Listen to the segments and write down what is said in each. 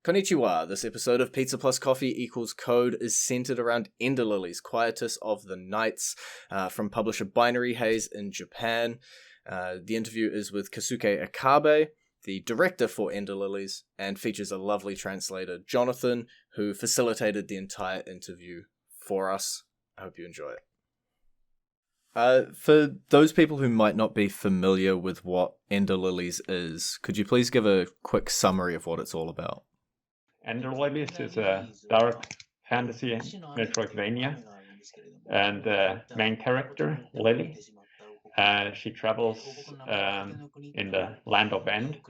Konnichiwa. This episode of Pizza Plus Coffee equals Code is centered around Ender Lilies, Quietus of the Nights, from publisher Binary Haze in Japan. The interview is with Keisuke Okabe, the director for Ender Lilies, and features a lovely translator, Jonathan, who facilitated the entire interview for us. I hope you enjoy it. For those people who might not be familiar with what Ender Lilies is, could you please give a quick summary of what it's all about? Ender Lilies is a dark fantasy Metroidvania, and the main character, Lily, she travels in the land of End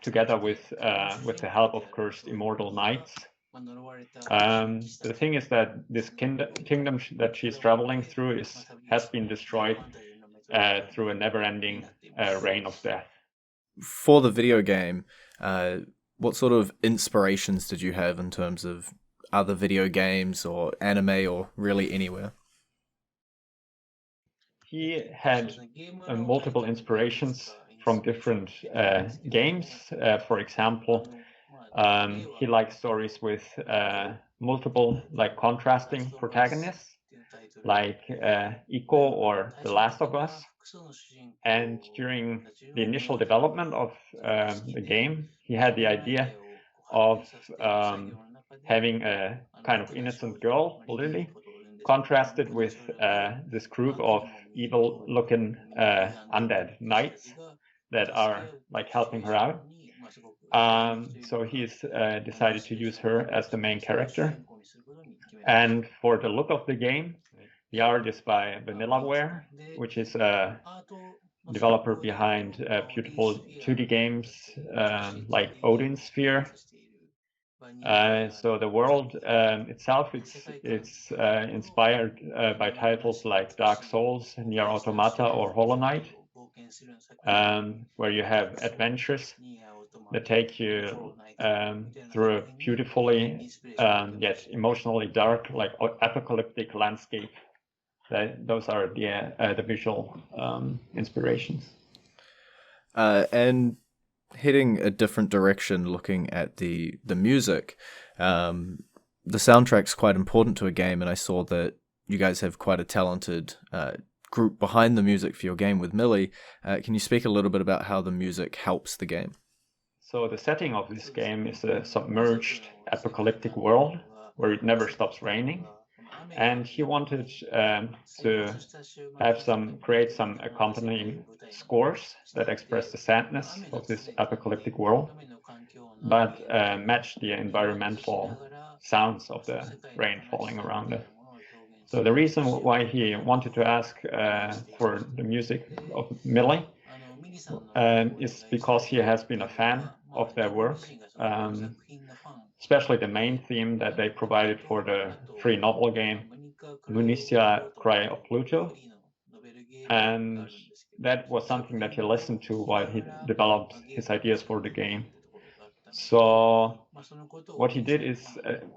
together with the help of cursed immortal knights. The thing is that this kingdom that she's traveling through has been destroyed through a never-ending reign of death. For the video game, what sort of inspirations did you have in terms of other video games or anime or really anywhere? He had multiple inspirations from different games. For example, he likes stories with multiple, contrasting protagonists, like Ico or The Last of Us. And during the initial development of the game, he had the idea of having a kind of innocent girl, Lily, contrasted with this group of evil-looking undead knights that are helping her out. So he's decided to use her as the main character. And for the look of the game, the art is by Vanillaware, which is a developer behind beautiful 2D games like Odin Sphere. So the world itself, it's inspired by titles like Dark Souls, Nier Automata, or Hollow Knight, where you have adventures that take you through a beautifully yet emotionally dark, apocalyptic landscape. Those are the visual inspirations. And heading a different direction, looking at the music, the soundtrack's quite important to a game, and I saw that you guys have quite a talented group behind the music for your game with Mili. Can you speak a little bit about how the music helps the game? So the setting of this game is a submerged apocalyptic world where it never stops raining. And he wanted to create some accompanying scores that express the sadness of this apocalyptic world, but match the environmental sounds of the rain falling around it. So the reason why he wanted to ask for the music of Mili is because he has been a fan of their work, especially the main theme that they provided for the free novel game, Municia Cry of Pluto. And that was something that he listened to while he developed his ideas for the game. So what he did is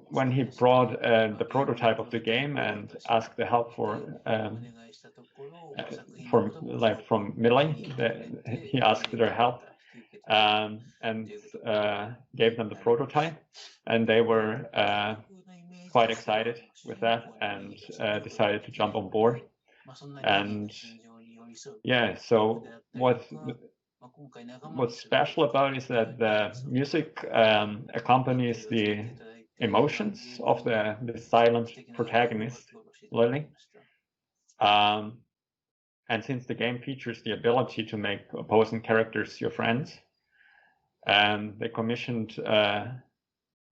when he brought the prototype of the game and asked the help from Mili, he asked their help and gave them the prototype, and they were quite excited with that and decided to jump on board. And yeah, so what's special about it is that the music accompanies the emotions of the silent protagonist, Lily. And since the game features the ability to make opposing characters your friends, they commissioned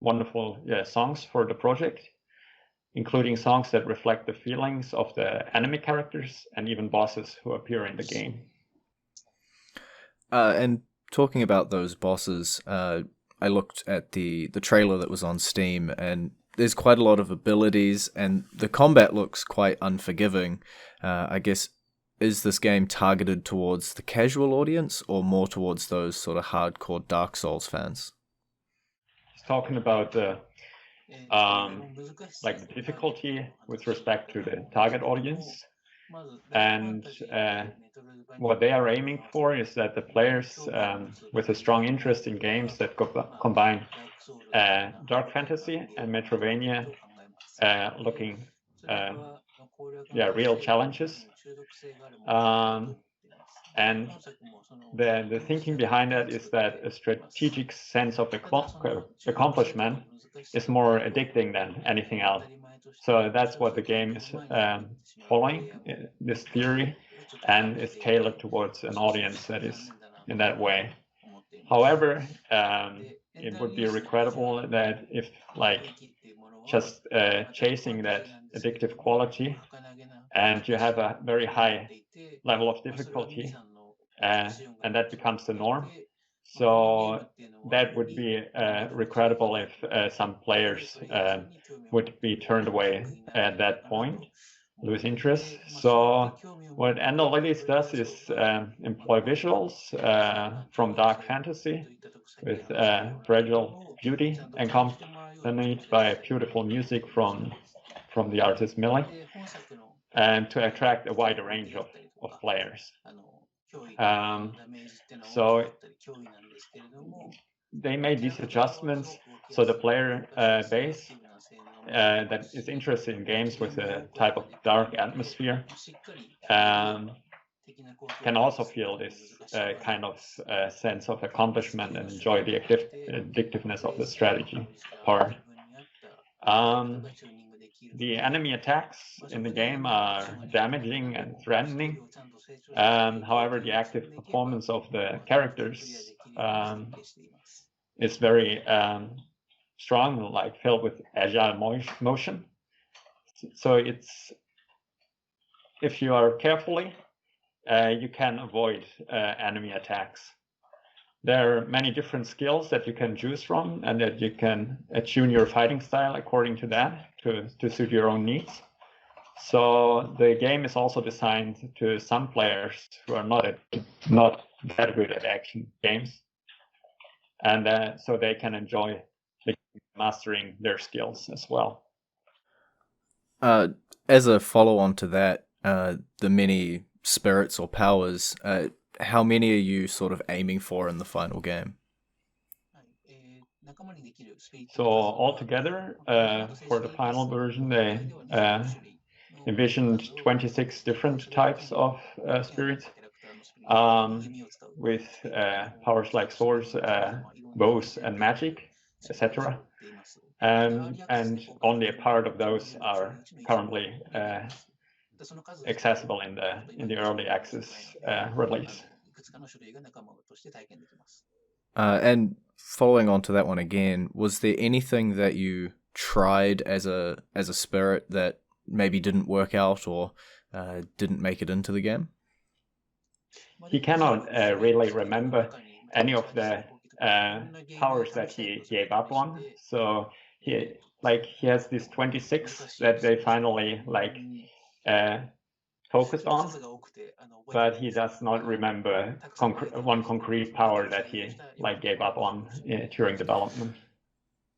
wonderful songs for the project, including songs that reflect the feelings of the anime characters and even bosses who appear in the game. And talking about those bosses, I looked at the trailer that was on Steam, and there's quite a lot of abilities, and the combat looks quite unforgiving. I guess, is this game targeted towards the casual audience or more towards those sort of hardcore Dark Souls fans? He's talking about the difficulty with respect to the target audience. And what they are aiming for is that the players with a strong interest in games that combine dark fantasy and Metroidvania looking real challenges. And the thinking behind that is that a strategic sense of accomplishment is more addicting than anything else. So that's what the game is following, this theory, and is tailored towards an audience that is in that way. However, it would be regrettable that if just chasing that addictive quality and you have a very high level of difficulty and that becomes the norm. So that would be regrettable if some players would be turned away at that point, lose interest. So what Ender Lilies does is employ visuals from dark fantasy with fragile beauty accompanied by beautiful music from the artist Mili, and to attract a wider range of players. So they made these adjustments so the player base that is interested in games with a type of dark atmosphere can also feel this kind of sense of accomplishment and enjoy the addictiveness of the strategy part. The enemy attacks in the game are damaging and threatening. However, the active performance of the characters is very strong, like filled with agile motion. So it's, if you are carefully, you can avoid enemy attacks. There are many different skills that you can choose from, and that you can tune your fighting style according to that to suit your own needs. So the game is also designed to some players who are not that good at action games, and so they can enjoy mastering their skills as well. As a follow-on to that, the many spirits or powers, how many are you sort of aiming for in the final game? So altogether, for the final version, they envisioned 26 different types of spirits with powers like swords, bows, and magic, etc. And only a part of those are currently accessible in the early access release. And following on to that one again, was there anything that you tried as a spirit that maybe didn't work out or didn't make it into the game? He cannot really remember any of the powers that he gave up on. So he has these 26 that they finally focused on, but he does not remember one concrete power that he gave up on during development.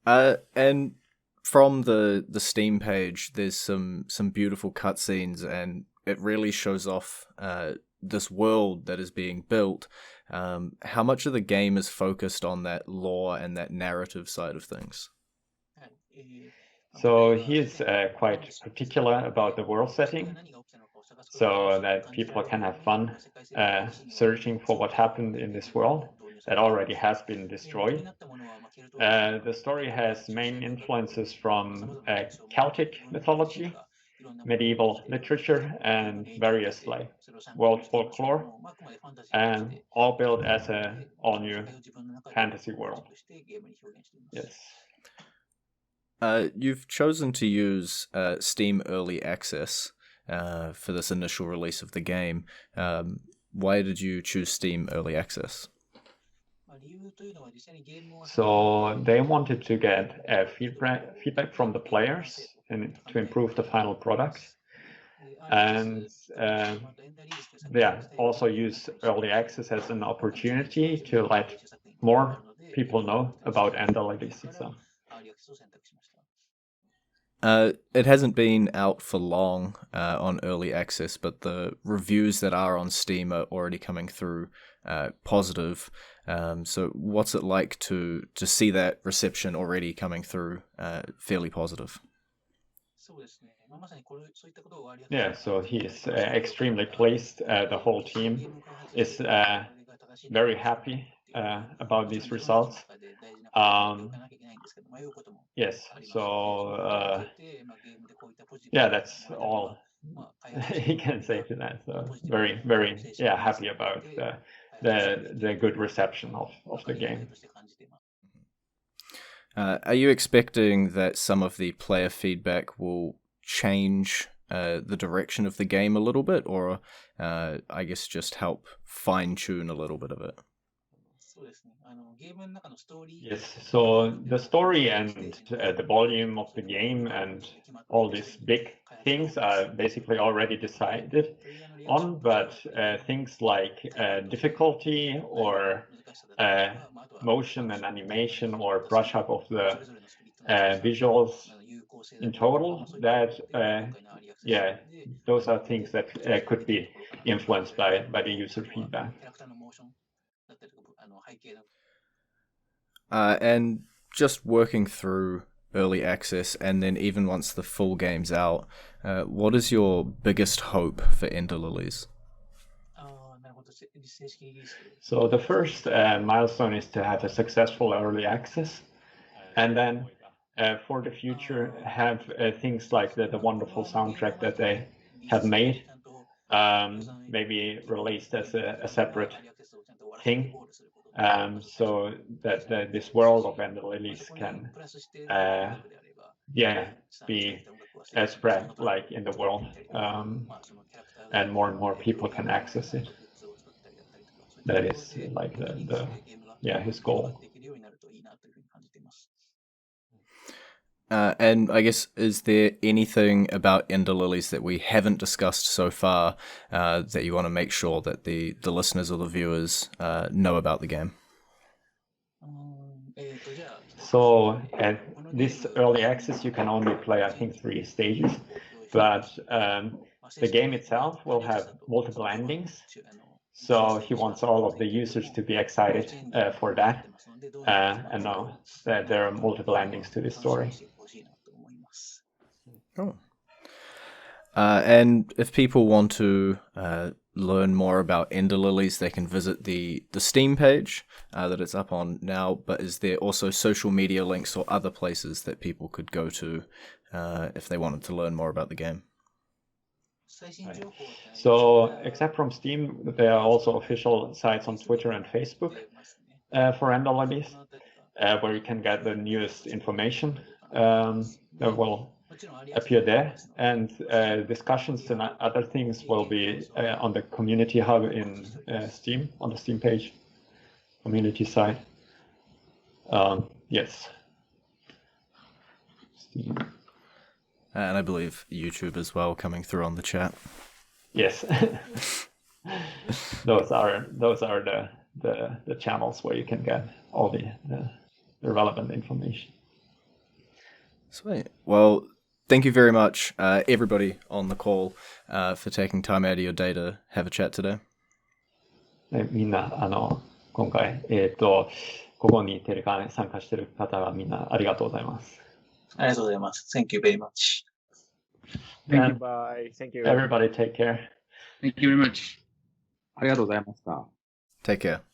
And from the Steam page, there's some beautiful cutscenes, and it really shows off this world that is being built. How much of the game is focused on that lore and that narrative side of things? So he is quite particular about the world setting, so that people can have fun searching for what happened in this world that already has been destroyed. The story has main influences from Celtic mythology, medieval literature, and various world folklore, and all built as an all-new fantasy world. Yes. You've chosen to use Steam Early Access for this initial release of the game. Why did you choose Steam Early Access? So they wanted to get feedback from the players and to improve the final product, and also use early access as an opportunity to let more people know about Ender Lilies itself. It hasn't been out for long on early access, but the reviews that are on Steam are already coming through positive. So what's it like to see that reception already coming through fairly positive? Yeah, so he is extremely pleased. The whole team is very happy about these results. Yes, so yeah, that's all he can say to that. So very, very happy about the good reception of the game. Are you expecting that some of the player feedback will change the direction of the game a little bit, or I guess just help fine-tune a little bit of it? Yes, so the story and the volume of the game and all these big things are basically already decided on, but things like difficulty or motion and animation or brush up of the visuals in total, that those are things that could be influenced by the user feedback. And just working through early access and then even once the full game's out, what is your biggest hope for Ender Lilies? So the first milestone is to have a successful early access, and then for the future have things like the wonderful soundtrack that they have made, maybe released as a separate thing, so that this world of Ender Lilies can be spread like in the world, and more people can access it. That is like his goal. And I guess, is there anything about Ender Lilies that we haven't discussed so far that you want to make sure that the listeners or the viewers know about the game? So at this early access, you can only play, I think, 3 stages, but the game itself will have multiple endings. So he wants all of the users to be excited for that, and know that there are multiple endings to this story. Oh. And if people want to learn more about Ender Lilies, they can visit the Steam page that it's up on now, but is there also social media links or other places that people could go to if they wanted to learn more about the game? Right. So except from Steam, there are also official sites on Twitter and Facebook for Ender Lilies, where you can get the newest information that will appear there, and discussions and other things will be on the community hub in Steam, on the Steam page, community site. Yes. Steam. And I believe YouTube as well, coming through on the chat. Yes. those are the channels where you can get all the relevant information. Sweet. Well, thank you very much, everybody on the call, for taking time out of your day to have a chat today. みんな今回ここに参加している方はみんなありがとうございます。ありがとうございます。Thank you very much. Thank you. Bye. Thank you. Everybody take care. Thank you very much. ありがとうございました。Take care.